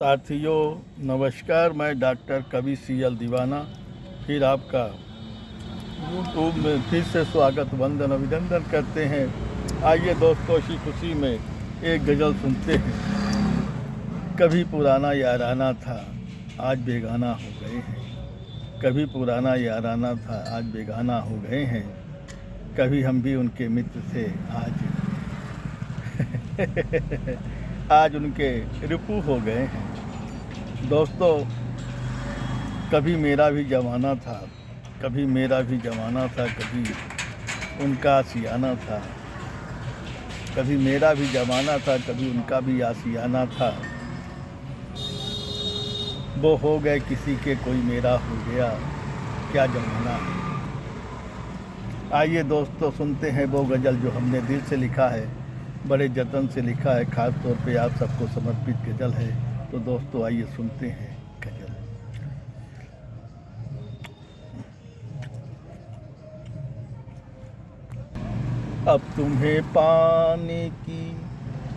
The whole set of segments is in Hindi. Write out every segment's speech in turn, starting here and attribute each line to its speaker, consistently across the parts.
Speaker 1: साथियों नमस्कार, मैं डॉक्टर कवि सीएल दीवाना फिर आपका यूट्यूब में फिर से स्वागत वंदन अभिनंदन करते हैं। आइए दोस्तों, इसी खुशी में एक गज़ल सुनते हैं। कभी पुराना याराना था आज बेगाना हो गए हैं। कभी पुराना याराना था आज बेगाना हो गए हैं। कभी हम भी उनके मित्र थे आज आज उनके रिपू हो गए हैं। दोस्तों, कभी मेरा भी ज़माना था, कभी मेरा भी ज़माना था, कभी उनका आशियाना था। कभी मेरा भी ज़माना था, कभी उनका भी आशियाना था। वो हो गए किसी के, कोई मेरा हो गया, क्या ज़माना है। आइए दोस्तों, सुनते हैं वो गज़ल जो हमने दिल से लिखा है, बड़े जतन से लिखा है, ख़ास तौर पे आप सबको समर्पित गज़ल है। तो दोस्तों आइए सुनते हैं गज़ल। अब तुम्हें पाने की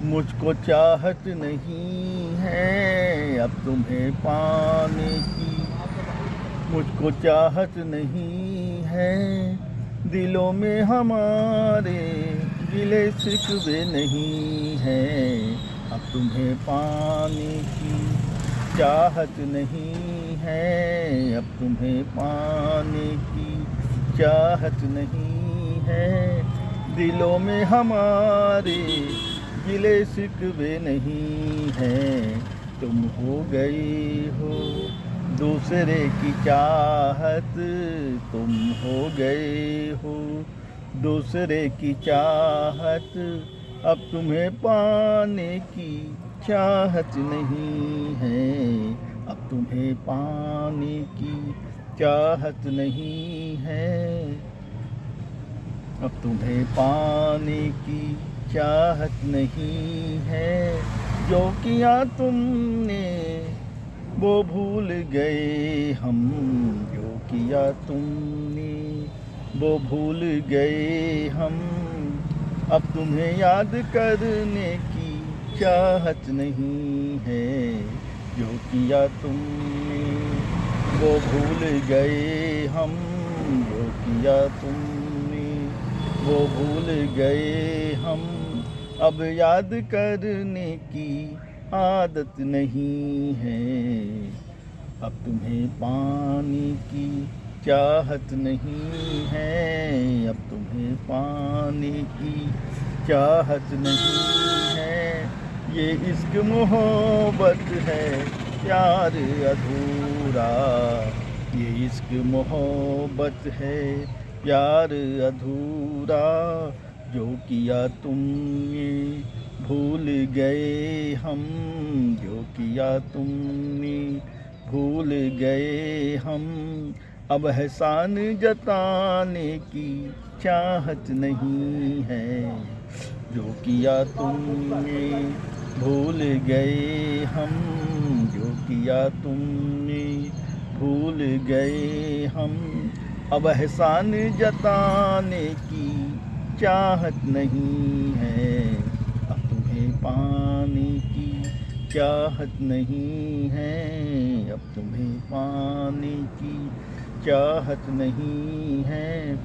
Speaker 1: मुझको चाहत नहीं है। अब तुम्हें पाने की मुझको चाहत नहीं है। दिलों में हमारे गिले शिकवे नहीं है। अब तुम्हें पाने की चाहत नहीं है। अब तुम्हें पाने की चाहत नहीं है। दिलों में हमारे गिले शिकवे नहीं हैं। तुम हो गई हो दूसरे की चाहत, तुम हो गए हो दूसरे की चाहत। अब तुम्हें पाने की चाहत नहीं है। अब तुम्हें पाने की चाहत नहीं है। अब तुम्हें पाने की चाहत नहीं है। जो किया तुमने वो भूल गए हम। जो किया तुमने वो भूल गए हम। अब तुम्हें याद करने की चाहत नहीं है। जो किया तुमने वो भूल गए हम। जो किया तुमने वो भूल गए हम। अब याद करने की आदत नहीं है। अब तुम्हें पाने की चाहत नहीं है। अब तुम्हें पाने की चाहत नहीं है। ये इश्क मोहब्बत है प्यार अधूरा। ये इश्क मोहब्बत है प्यार अधूरा। जो किया तुमने भूल गए हम। जो किया तुमने भूल गए हम। अब एहसान जताने की चाहत नहीं है। जो किया तुमने भूल गए हम। जो किया तुमने भूल गए हम। अब एहसान जताने की चाहत नहीं है। अब तुम्हें पाने की चाहत नहीं है। अब तुम्हें पाने की चाहत नहीं है।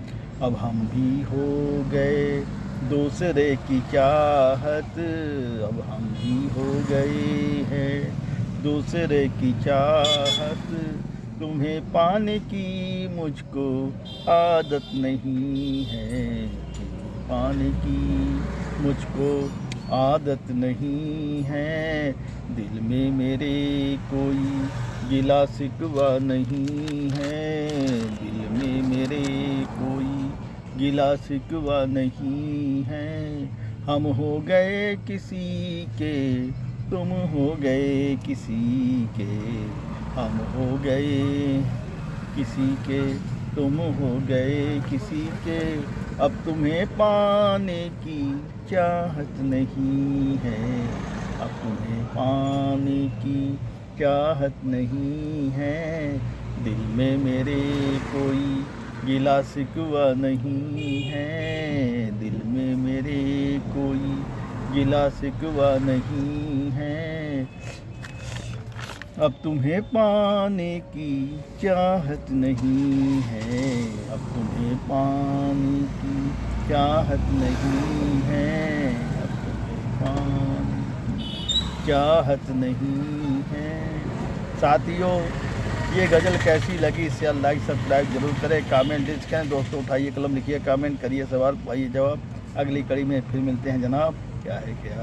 Speaker 1: अब हम भी हो गए दूसरे की चाहत। अब हम भी हो गए हैं दूसरे की चाहत। तुम्हें पाने की मुझको आदत नहीं है। पाने की मुझको आदत नहीं है। दिल में मेरे कोई गिला शिकवा नहीं है। दिल में मेरे कोई गिला शिकवा नहीं है। हम हो गए किसी के, तुम हो गए किसी के। हम हो गए किसी के, तुम हो गए किसी के। अब तुम्हें पाने की चाहत नहीं है। अब तुम्हें पाने की चाहत नहीं है। दिल में मेरे कोई गिला शिकवा नहीं है। दिल में मेरे कोई गिला शिकवा नहीं है। अब तुम्हें पाने की चाहत नहीं है, अब तुम्हें पाने की चाहत नहीं है, अब तुम्हें पाने की चाहत नहीं है। साथियों, ये गज़ल कैसी लगी इसे लाइक सब्सक्राइब जरूर करें, कमेंट डिस्क करें। दोस्तों उठाइए कलम, लिखिए कमेंट करिए, सवाल पाइए जवाब। अगली कड़ी में फिर मिलते हैं जनाब। क्या है क्या